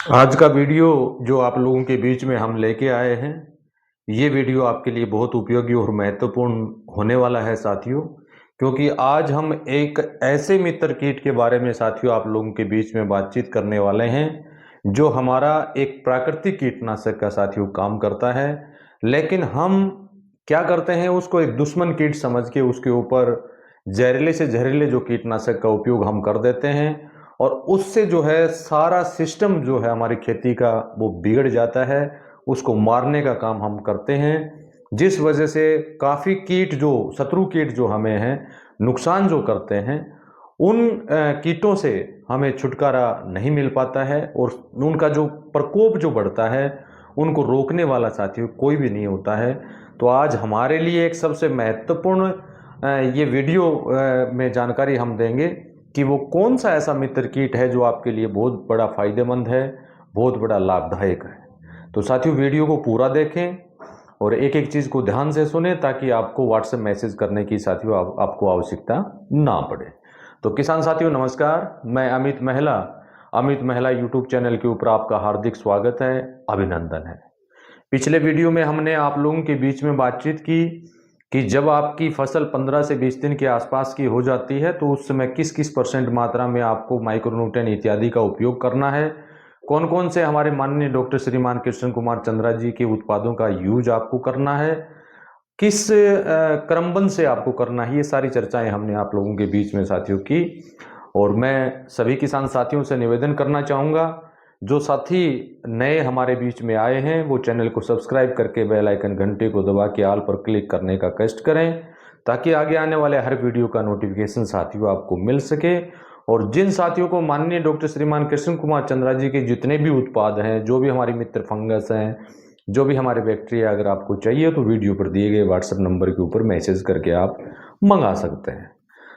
आज का वीडियो जो आप लोगों के बीच में हम लेके आए हैं, ये वीडियो आपके लिए बहुत उपयोगी और महत्वपूर्ण होने वाला है साथियों। क्योंकि आज हम एक ऐसे मित्र कीट के बारे में साथियों आप लोगों के बीच में बातचीत करने वाले हैं, जो हमारा एक प्राकृतिक कीटनाशक का साथियों काम करता है। लेकिन हम क्या करते हैं, उसको एक दुश्मन कीट समझ के उसके ऊपर जहरीले से जहरीले जो कीटनाशक का उपयोग हम कर देते हैं, और उससे जो है सारा सिस्टम जो है हमारी खेती का वो बिगड़ जाता है। उसको मारने का काम हम करते हैं, जिस वजह से काफ़ी कीट जो शत्रु कीट जो हमें हैं नुकसान जो करते हैं, उन कीटों से हमें छुटकारा नहीं मिल पाता है, और उनका जो प्रकोप जो बढ़ता है उनको रोकने वाला साथियों कोई भी नहीं होता है। तो आज हमारे लिए एक सबसे महत्वपूर्ण ये वीडियो में जानकारी हम देंगे कि वो कौन सा ऐसा मित्र कीट है जो आपके लिए बहुत बड़ा फायदेमंद है, बहुत बड़ा लाभदायक है। तो साथियों वीडियो को पूरा देखें और एक एक चीज़ को ध्यान से सुने, ताकि आपको व्हाट्सएप मैसेज करने की साथियों आपको आवश्यकता ना पड़े। तो किसान साथियों नमस्कार, मैं अमित महिला यूट्यूब चैनल के ऊपर आपका हार्दिक स्वागत है, अभिनंदन है। पिछले वीडियो में हमने आप लोगों के बीच में बातचीत की कि जब आपकी फसल 15 से 20 दिन के आसपास की हो जाती है, तो उस समय किस किस परसेंट मात्रा में आपको माइक्रोन्यूट्रिएंट इत्यादि का उपयोग करना है, कौन कौन से हमारे माननीय डॉक्टर श्रीमान कृष्ण कुमार चंद्रा जी के उत्पादों का यूज आपको करना है, किस क्रमबंध से आपको करना है, ये सारी चर्चाएं हमने आप लोगों के बीच में साथियों की। और मैं सभी किसान साथियों से निवेदन करना चाहूँगा, जो साथी नए हमारे बीच में आए हैं वो चैनल को सब्सक्राइब करके बेल आइकन घंटे को दबा के ऑल पर क्लिक करने का कष्ट करें, ताकि आगे आने वाले हर वीडियो का नोटिफिकेशन साथियों आपको मिल सके। और जिन साथियों को माननीय डॉक्टर श्रीमान कृष्ण कुमार चंद्रा जी के जितने भी उत्पाद हैं, जो भी हमारी मित्र फंगस हैं, जो भी हमारे बैक्टीरिया अगर आपको चाहिए, तो वीडियो पर दिए गए व्हाट्सएप नंबर के ऊपर मैसेज करके आप मंगा सकते हैं।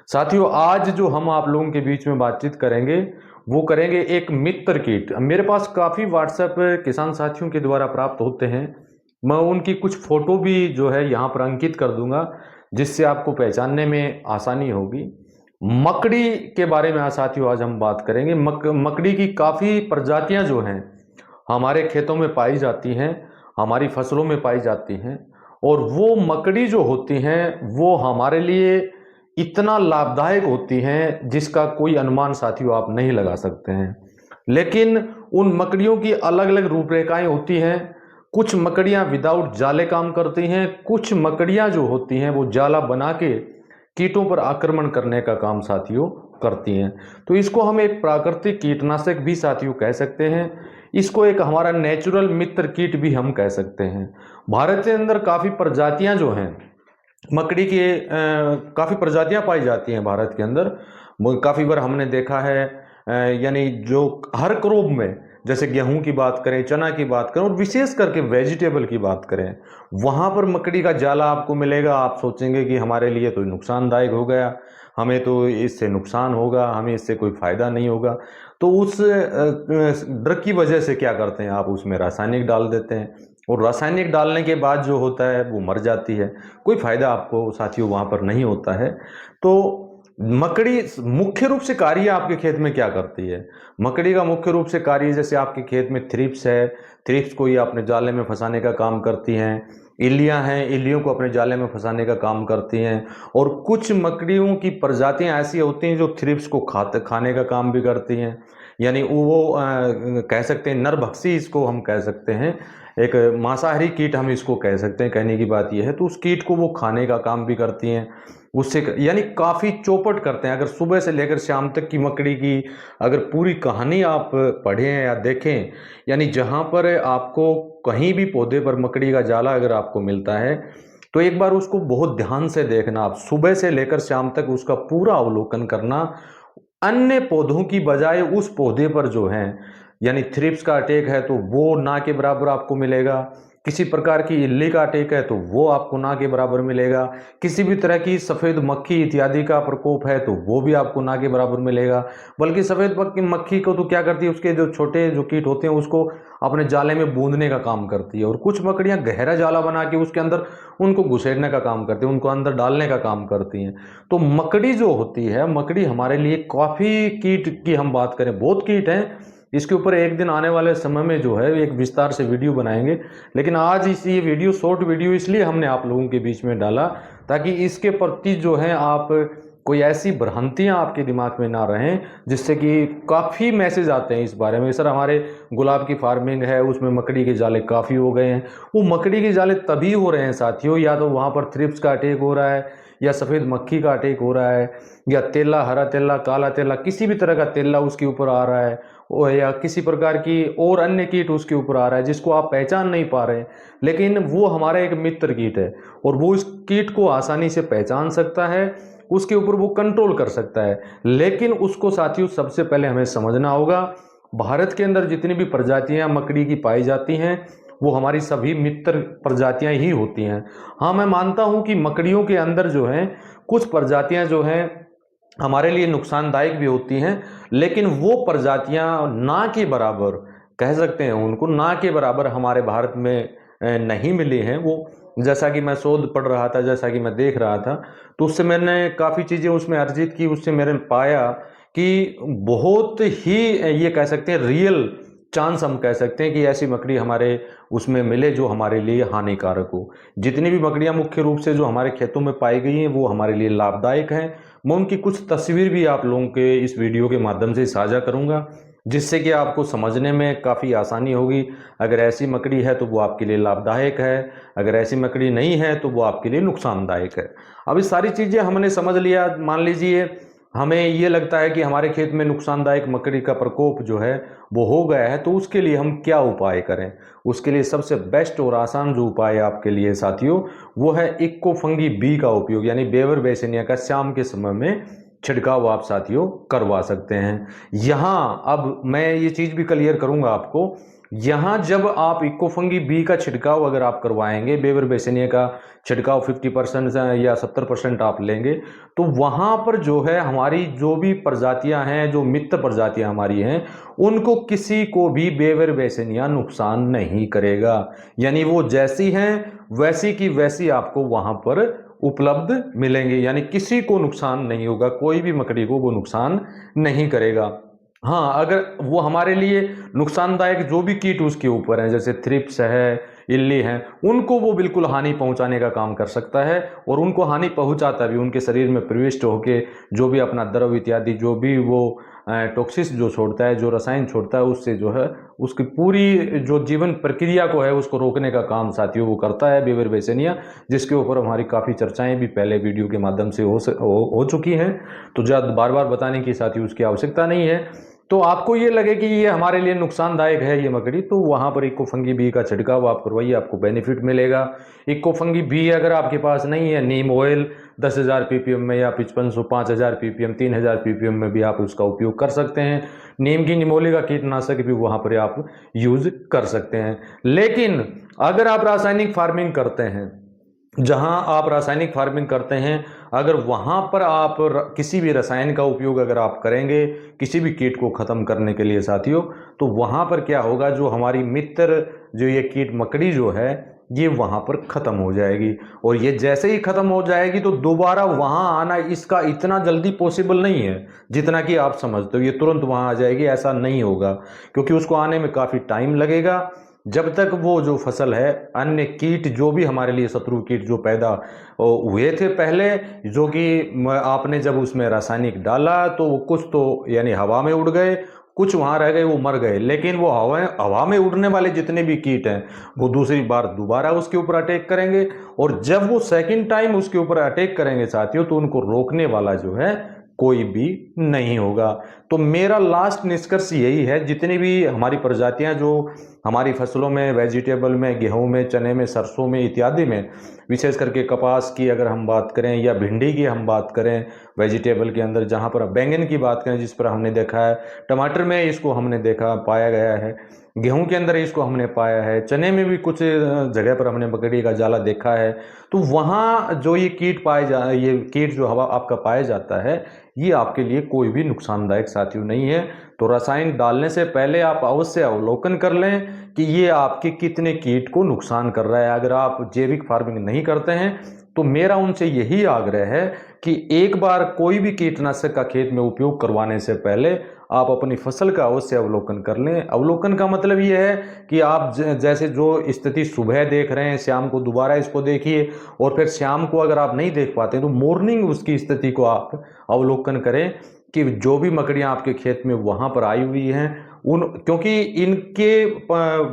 साथियों आज जो हम आप लोगों के बीच में बातचीत करेंगे, वो करेंगे एक मित्र कीट। मेरे पास काफ़ी व्हाट्सएप किसान साथियों के द्वारा प्राप्त होते हैं, मैं उनकी कुछ फोटो भी जो है यहाँ पर अंकित कर दूंगा, जिससे आपको पहचानने में आसानी होगी। मकड़ी के बारे में आज साथियों आज हम बात करेंगे। मकड़ी की काफ़ी प्रजातियां जो हैं हमारे खेतों में पाई जाती हैं, हमारी फसलों में पाई जाती हैं, और वो मकड़ी जो होती हैं वो हमारे लिए इतना लाभदायक होती हैं जिसका कोई अनुमान साथियों आप नहीं लगा सकते हैं। लेकिन उन मकड़ियों की अलग अलग रूपरेखाएं होती हैं। कुछ मकड़ियां विदाउट जाले काम करती हैं, कुछ मकड़ियां जो होती हैं वो जाला बना के कीटों पर आक्रमण करने का काम साथियों करती हैं। तो इसको हम एक प्राकृतिक कीटनाशक भी साथियों कह सकते हैं, इसको एक हमारा नेचुरल मित्र कीट भी हम कह सकते हैं। भारत के अंदर काफ़ी प्रजातियां जो हैं मकड़ी की, काफ़ी प्रजातियां पाई जाती हैं भारत के अंदर। काफ़ी बार हमने देखा है, यानी जो हर क्रॉप में, जैसे गेहूं की बात करें, चना की बात करें, और विशेष करके वेजिटेबल की बात करें, वहां पर मकड़ी का जाला आपको मिलेगा। आप सोचेंगे कि हमारे लिए तो नुकसानदायक हो गया, हमें तो इससे नुकसान होगा, हमें इससे कोई फायदा नहीं होगा। तो उस डर की वजह से क्या करते हैं, आप उसमें रासायनिक डाल देते हैं, और रासायनिक डालने के बाद जो होता है वो मर जाती है। कोई फायदा आपको साथियों वहां पर नहीं होता है। तो मकड़ी मुख्य रूप से कार्य आपके खेत में क्या करती है? मकड़ी का मुख्य रूप से कार्य, जैसे आपके खेत में थ्रिप्स है, थ्रिप्स को ये अपने जाले में फंसाने का काम करती हैं। इल्लियां हैं, इल्लियों को अपने जाले में फंसाने का काम करती हैं। और कुछ मकड़ियों की प्रजातियां ऐसी होती हैं जो थ्रिप्स को खाने का काम भी करती हैं। यानी वो कह सकते हैं नरभक्षी, इसको हम कह सकते हैं, एक मांसाहारी कीट हम इसको कह सकते हैं। कहने की बात यह है, तो उस कीट को वो खाने का काम भी करती हैं, उससे यानी काफ़ी चौपट करते हैं। अगर सुबह से लेकर शाम तक की मकड़ी की अगर पूरी कहानी आप पढ़ें या देखें, यानी जहाँ पर आपको कहीं भी पौधे पर मकड़ी का जाला अगर आपको मिलता है, तो एक बार उसको बहुत ध्यान से देखना। आप सुबह से लेकर शाम तक उसका पूरा अवलोकन करना। अन्य पौधों की बजाय उस पौधे पर जो है, यानी थ्रिप्स का अटैक है तो वो ना के बराबर आपको मिलेगा, किसी प्रकार की इल्ली का अटैक है तो वो आपको ना के बराबर मिलेगा, किसी भी तरह की सफ़ेद मक्खी इत्यादि का प्रकोप है तो वो भी आपको ना के बराबर मिलेगा। बल्कि सफ़ेद मक्खी को तो क्या करती है, उसके जो छोटे जो कीट होते हैं उसको अपने जाले में बूंदने का काम करती है, और कुछ मकड़ियाँ गहरा जाला बना के उसके अंदर उनको घुसेड़ने का काम करती है, उनको अंदर डालने का काम करती हैं। तो मकड़ी जो होती है, मकड़ी हमारे लिए काफ़ी कीट की हम बात करें, बहुत कीट हैं इसके ऊपर एक दिन आने वाले समय में जो है एक विस्तार से वीडियो बनाएंगे। लेकिन आज ये वीडियो शॉर्ट वीडियो इसलिए हमने आप लोगों के बीच में डाला ताकि इसके प्रति जो है आप कोई ऐसी भ्रांतियां आपके दिमाग में ना रहें, जिससे कि काफ़ी मैसेज आते हैं इस बारे में, सर हमारे गुलाब की फार्मिंग है उसमें मकड़ी के जाले काफ़ी हो गए हैं। वो मकड़ी के जाले तभी हो रहे हैं साथियों, या तो वहाँ पर थ्रिप्स का अटैक हो रहा है, या सफ़ेद मक्खी का अटैक हो रहा है, या तेला, हरा तेला, काला तेला, किसी भी तरह का तेला उसके ऊपर आ रहा है, या किसी प्रकार की और अन्य कीट उसके ऊपर आ रहा है जिसको आप पहचान नहीं पा रहे हैं। लेकिन वो हमारा एक मित्र कीट है और वो इस कीट को आसानी से पहचान सकता है, उसके ऊपर वो कंट्रोल कर सकता है। लेकिन उसको साथियों सबसे पहले हमें समझना होगा, भारत के अंदर जितनी भी प्रजातियां मकड़ी की पाई जाती हैं वो हमारी सभी मित्र प्रजातियां ही होती हैं। हाँ, मैं मानता हूं कि मकड़ियों के अंदर जो हैं कुछ प्रजातियां जो हैं हमारे लिए नुकसानदायक भी होती हैं, लेकिन वो प्रजातियां ना के बराबर, कह सकते हैं उनको, ना के बराबर हमारे भारत में नहीं मिली हैं। वो जैसा कि मैं शोध पढ़ रहा था, जैसा कि मैं देख रहा था, तो उससे मैंने काफ़ी चीज़ें उसमें अर्जित की, उससे मैंने पाया कि बहुत ही ये कह सकते हैं रियल चांस हम कह सकते हैं कि ऐसी मकड़ी हमारे उसमें मिले जो हमारे लिए हानिकारक हो। जितनी भी मकड़ियाँ मुख्य रूप से जो हमारे खेतों में पाई गई हैं वो हमारे लिए लाभदायक हैं। मैं उनकी कुछ तस्वीर भी आप लोगों के इस वीडियो के माध्यम से साझा करूंगा, जिससे कि आपको समझने में काफ़ी आसानी होगी। अगर ऐसी मकड़ी है तो वो आपके लिए लाभदायक है, अगर ऐसी मकड़ी नहीं है तो वो आपके लिए नुकसानदायक है। अब ये सारी चीज़ें हमने समझ लिया, मान लीजिए हमें ये लगता है कि हमारे खेत में नुकसानदायक मकड़ी का प्रकोप जो है वो हो गया है, तो उसके लिए हम क्या उपाय करें। उसके लिए सबसे बेस्ट और आसान जो उपाय आपके लिए साथियों वो है इक्को फंगी बी का उपयोग, यानी बेवर बेसिनिया का शाम के समय में छिड़काव आप साथियों करवा सकते हैं। यहाँ अब मैं ये चीज़ भी क्लियर करूंगा आपको, यहाँ जब आप इकोफंगी बी का छिड़काव अगर आप करवाएंगे, बेवर बेसिनिया का छिड़काव 50% या 70% आप लेंगे, तो वहाँ पर जो है हमारी जो भी प्रजातियां हैं, जो मित्र प्रजातियां हमारी हैं, उनको किसी को भी बेवर बेसिनिया नुकसान नहीं करेगा। यानी वो जैसी हैं वैसी की वैसी आपको वहाँ पर उपलब्ध मिलेंगे, यानी किसी को नुकसान नहीं होगा, कोई भी मकड़ी को वो नुकसान नहीं करेगा। हाँ, अगर वो हमारे लिए नुकसानदायक जो भी कीट उसके ऊपर हैं, जैसे थ्रिप्स है, इल्ली हैं, उनको वो बिल्कुल हानि पहुंचाने का काम कर सकता है, और उनको हानि पहुंचाता भी, उनके शरीर में प्रविष्ट होके जो भी अपना द्रव इत्यादि जो भी वो टॉक्सिस जो छोड़ता है, जो रसायन छोड़ता है, उससे जो है उसकी पूरी जो जीवन प्रक्रिया को है उसको रोकने का काम साथियों वो करता है बेवर बेसिनिया, जिसके ऊपर हमारी काफ़ी चर्चाएं भी पहले वीडियो के माध्यम से हो चुकी हैं। तो ज़्यादा बार बार बताने की साथियों उसकी आवश्यकता नहीं है। तो आपको ये लगे कि ये हमारे लिए नुकसानदायक है ये मकड़ी, तो वहाँ पर इको फंगी बी का छिड़काव आप करवाइए, आपको बेनिफिट मिलेगा। इको फंगी बी अगर आपके पास नहीं है, नीम ऑयल 10,000 ppm में, या 5500 5000 ppm 3000 ppm में भी आप उसका उपयोग कर सकते हैं। नीम की निमोली का कीटनाशक भी वहाँ पर आप यूज कर सकते हैं। लेकिन अगर आप रासायनिक फार्मिंग करते हैं, जहां आप रासायनिक फार्मिंग करते हैं, अगर वहां पर आप किसी भी रसायन का उपयोग अगर आप करेंगे किसी भी कीट को खत्म करने के लिए साथियों, तो वहां पर क्या होगा, जो हमारी मित्र जो ये कीट मकड़ी जो है ये वहां पर खत्म हो जाएगी। और ये जैसे ही खत्म हो जाएगी तो दोबारा वहां आना इसका इतना जल्दी पॉसिबल नहीं है जितना कि आप समझते हो। ये तुरंत वहां आ जाएगी ऐसा नहीं होगा, क्योंकि उसको आने में काफी टाइम लगेगा। जब तक वो जो फसल है, अन्य कीट जो भी हमारे लिए शत्रु कीट जो पैदा हुए थे पहले, जो कि आपने जब उसमें रासायनिक डाला तो वो कुछ तो यानी हवा में उड़ गए, कुछ वहां रह गए, वो मर गए। लेकिन वो हवा में उड़ने वाले जितने भी कीट हैं वो दूसरी बार दोबारा उसके ऊपर अटैक करेंगे, और जब वो सेकंड टाइम उसके ऊपर अटैक करेंगे साथियों, तो उनको रोकने वाला जो है कोई भी नहीं होगा। तो मेरा लास्ट निष्कर्ष यही है, जितनी भी हमारी प्रजातियां जो हमारी फसलों में, वेजिटेबल में, गेहूं में, चने में, सरसों में इत्यादि में, विशेष करके कपास की अगर हम बात करें या भिंडी की हम बात करें, वेजिटेबल के अंदर जहां पर बैंगन की बात करें जिस पर हमने देखा है, टमाटर में इसको हमने देखा पाया गया है, गेहूं के अंदर इसको हमने पाया है, चने में भी कुछ जगह पर हमने मकड़ी का जाला देखा है। तो वहाँ जो ये कीट जो हवा आपका पाया जाता है, ये आपके लिए कोई भी नुकसानदायक साथियों नहीं है। तो रसायन डालने से पहले आप अवश्य अवलोकन कर लें कि ये आपके कितने कीट को नुकसान कर रहा है। अगर आप जैविक फार्मिंग नहीं करते हैं तो मेरा उनसे यही आग्रह है कि एक बार कोई भी कीटनाशक का खेत में उपयोग करवाने से पहले आप अपनी फसल का अवश्य अवलोकन कर लें। अवलोकन का मतलब ये है कि आप जैसे जो स्थिति सुबह देख रहे हैं, शाम को दोबारा इसको देखिए, और फिर शाम को अगर आप नहीं देख पाते तो मॉर्निंग उसकी स्थिति को आप अवलोकन करें कि जो भी मकड़ियाँ आपके खेत में वहाँ पर आई हुई हैं उन, क्योंकि इनके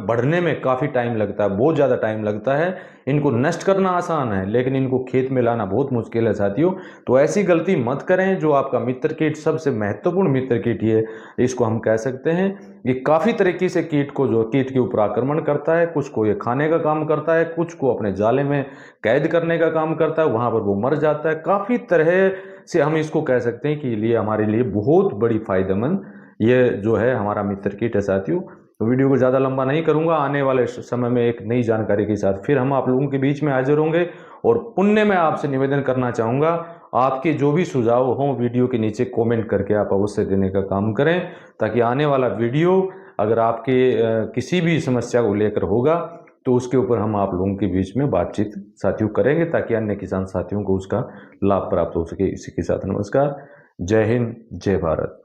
बढ़ने में काफ़ी टाइम लगता है, बहुत ज़्यादा टाइम लगता है। इनको नष्ट करना आसान है लेकिन इनको खेत में लाना बहुत मुश्किल है साथियों। तो ऐसी गलती मत करें। जो आपका मित्र कीट, सबसे महत्वपूर्ण मित्र कीट ये इसको हम कह सकते हैं, ये काफ़ी तरीके से कीट को, जो कीट के ऊपर आक्रमण करता है, कुछ को ये खाने का काम करता है, कुछ को अपने जाले में कैद करने का काम करता है, वहाँ पर वो मर जाता है। काफ़ी तरह से हम इसको कह सकते हैं कि लिए हमारे लिए बहुत बड़ी फायदेमंद ये जो है हमारा मित्र कीट है साथियों। तो वीडियो को ज़्यादा लंबा नहीं करूंगा, आने वाले समय में एक नई जानकारी के साथ फिर हम आप लोगों के बीच में हाजिर होंगे। और पुण्य में आपसे निवेदन करना चाहूँगा, आपके जो भी सुझाव हों वीडियो के नीचे कमेंट करके आप अवश्य देने का काम करें, ताकि आने वाला वीडियो अगर आपके किसी भी समस्या को लेकर होगा तो उसके ऊपर हम आप लोगों के बीच में बातचीत साथियों करेंगे, ताकि अन्य किसान साथियों को उसका लाभ प्राप्त हो सके। इसी के साथ नमस्कार, जय हिंद, जय भारत।